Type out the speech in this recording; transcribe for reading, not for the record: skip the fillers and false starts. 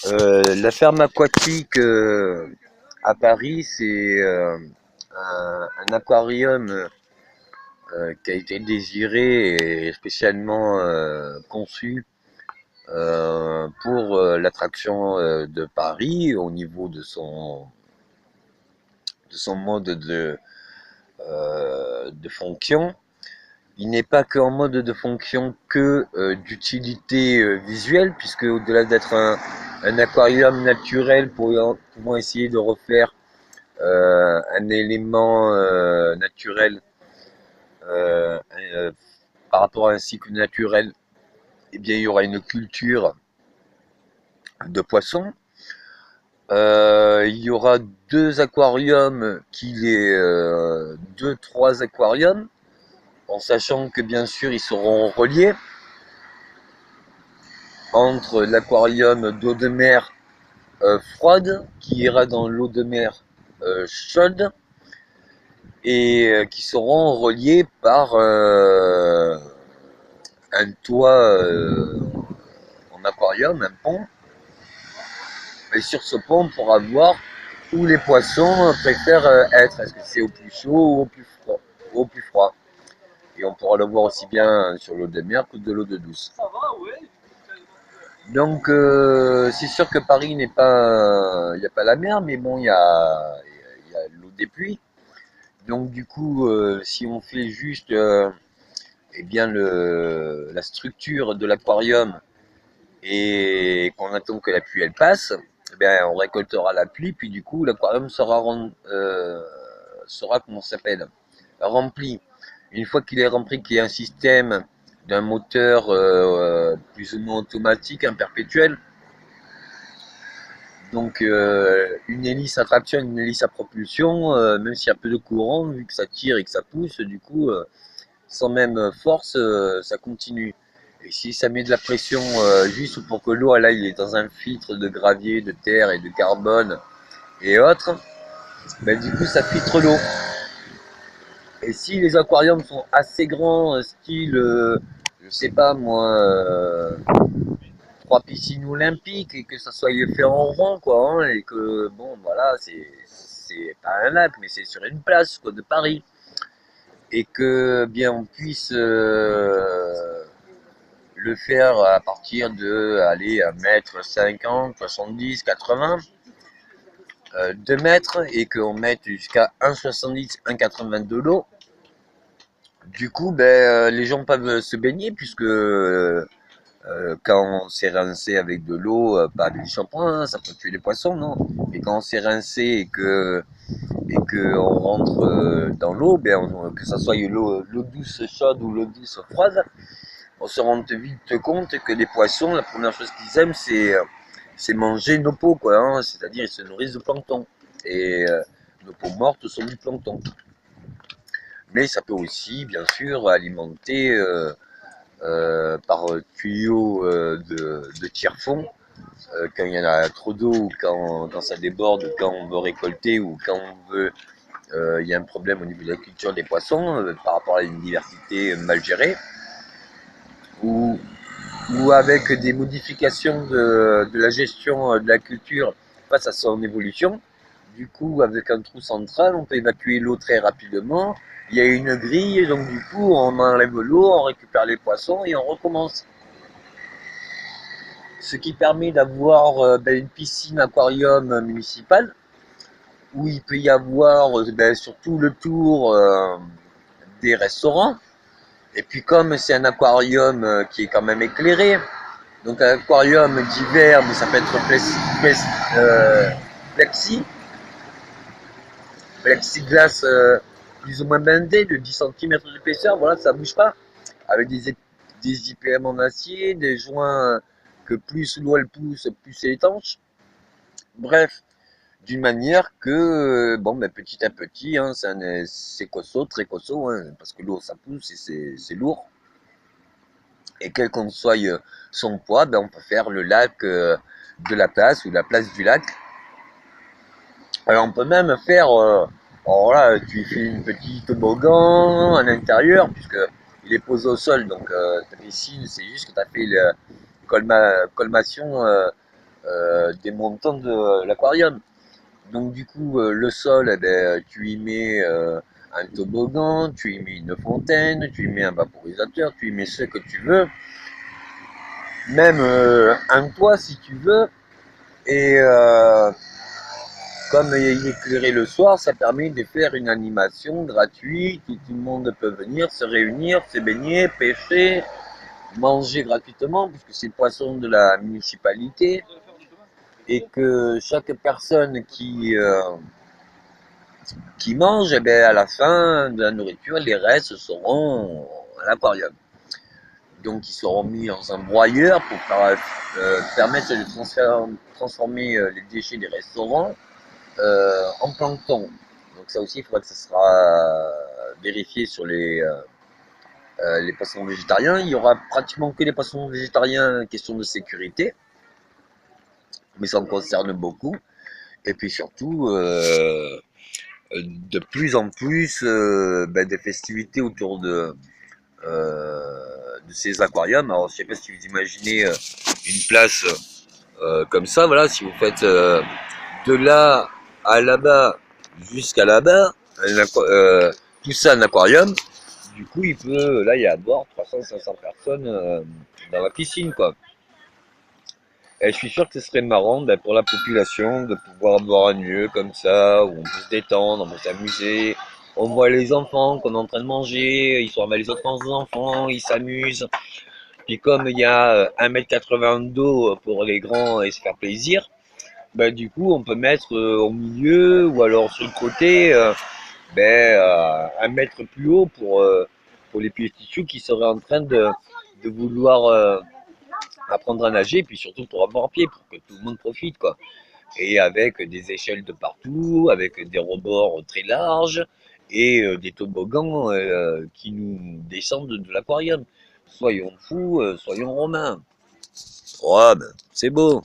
La ferme aquatique à Paris, c'est un aquarium qui a été désiré et spécialement conçu pour l'attraction de Paris au niveau de son mode de fonction. Il n'est pas qu'en mode de fonction que d'utilité visuelle, puisque au-delà d'être un aquarium naturel pouvant essayer de refaire un élément naturel euh, euh, par rapport à un cycle naturel, eh bien il y aura une culture de poissons. Il y aura deux aquariums, trois aquariums, en sachant que bien sûr ils seront reliés entre l'aquarium d'eau de mer froide qui ira dans l'eau de mer chaude et qui seront reliés par un toit en aquarium, un pont. Et sur ce pont, on pourra voir où les poissons préfèrent être. Est-ce que c'est au plus chaud ou au plus froid, ou au plus froid. Et on pourra le voir aussi bien sur l'eau de mer que de l'eau de douce. Donc c'est sûr que Paris n'est pas, il n'y a pas la mer, mais bon, il y a l'eau des pluies. Donc du coup, si on fait juste eh bien la structure de l'aquarium et qu'on attend que la pluie elle passe, eh bien on récoltera la pluie, puis du coup l'aquarium sera comment ça s'appelle rempli. Une fois qu'il est rempli, qu'il y a un système d'un moteur plus ou moins automatique, un perpétuel, donc une hélice à traction, une hélice à propulsion, même s'il y a peu de courant, vu que ça tire et que ça pousse, du coup, sans même force, ça continue. Et si ça met de la pression juste pour que l'eau, là, il est dans un filtre de gravier, de terre et de carbone et autres, ben, du coup, ça filtre l'eau. Et si les aquariums sont assez grands, style, je sais pas moi, trois piscines olympiques et que ça soit fait en rond quoi, hein, et que bon voilà c'est pas un lac mais c'est sur une place quoi de Paris et que bien on puisse le faire à partir de aller à mètre 50, 70, 80, 2 mètres et qu'on mette jusqu'à 1,70, 1,80 de l'eau. Du coup, ben, les gens peuvent se baigner puisque quand on s'est rincé avec de l'eau, pas avec du shampoing, hein, ça peut tuer les poissons, non. Mais quand on s'est rincé et que on rentre dans l'eau, ben que ça soit l'eau douce chaude ou l'eau douce froide, on se rend vite compte que les poissons, la première chose qu'ils aiment, c'est manger nos peaux, quoi. Hein, c'est-à-dire ils se nourrissent de plancton. Et nos peaux mortes sont du plancton. Mais ça peut aussi, bien sûr, alimenter par tuyau de tire-fond quand il y en a trop d'eau ou quand ça déborde ou quand on veut récolter ou quand on veut il y a un problème au niveau de la culture des poissons par rapport à une diversité mal gérée ou, ou avec des modifications de la gestion de la culture face à son évolution. Du coup, avec un trou central, on peut évacuer l'eau très rapidement. Il y a une grille, donc du coup, on enlève l'eau, on récupère les poissons et on recommence. Ce qui permet d'avoir une piscine aquarium municipale où il peut y avoir sur tout le tour des restaurants. Et puis comme c'est un aquarium qui est quand même éclairé, donc un aquarium d'hiver, mais ça peut être plexi, plexiglas plus ou moins blindé de 10 cm d'épaisseur, voilà, ça bouge pas, avec des IPM en acier, des joints que plus l'eau elle pousse, plus c'est étanche. Bref, d'une manière que, bon, ben, petit à petit, hein, c'est costaud, très costaud, hein, parce que l'eau ça pousse et c'est lourd. Et quel qu'on soit son poids, ben, on peut faire le lac de la place ou la place du lac. Alors on peut même faire, alors là, tu fais une petite toboggan à l'intérieur, puisque il est posé au sol, donc ta piscine, c'est juste que tu as fait la colmation des montants de l'aquarium. Donc du coup, le sol, eh ben, tu y mets un toboggan, tu y mets une fontaine, tu y mets un vaporisateur, tu y mets ce que tu veux, même un toit si tu veux. Et comme il est éclairé le soir, ça permet de faire une animation gratuite où tout le monde peut venir se réunir, se baigner, pêcher, manger gratuitement, puisque c'est le poisson de la municipalité. Et que chaque personne qui mange, eh bien, à la fin de la nourriture, les restes seront à l'aquarium. Donc ils seront mis dans un broyeur pour permettre de transformer les déchets des restaurants en plancton. Donc ça aussi, il faudra que ça sera vérifié sur les poissons végétariens. Il y aura pratiquement que les poissons végétariens, question de sécurité, mais ça en concerne beaucoup. Et puis surtout, de plus en plus des festivités autour de ces aquariums. Alors je sais pas si vous imaginez une place comme ça, voilà, si vous faites de là à là-bas jusqu'à là-bas, tout ça un aquarium, du coup là il y a à bord 300-500 personnes dans la piscine quoi. Et je suis sûr que ce serait marrant pour la population de pouvoir boire un lieu comme ça, où on peut se détendre, on peut s'amuser. On voit les enfants qu'on est en train de manger, ils sont avec les autres enfants, ils s'amusent. Puis comme il y a 1,80 m d'eau pour les grands et se faire plaisir, bah, du coup on peut mettre au milieu ou alors sur le côté 1 mètre plus haut pour les petits choux qui seraient en train de vouloir apprendre à nager, puis surtout pour avoir pied, pour que tout le monde profite, quoi. Et avec des échelles de partout, avec des rebords très larges et des toboggans qui nous descendent de l'aquarium. Soyons fous, soyons romains. Oh, ben, c'est beau.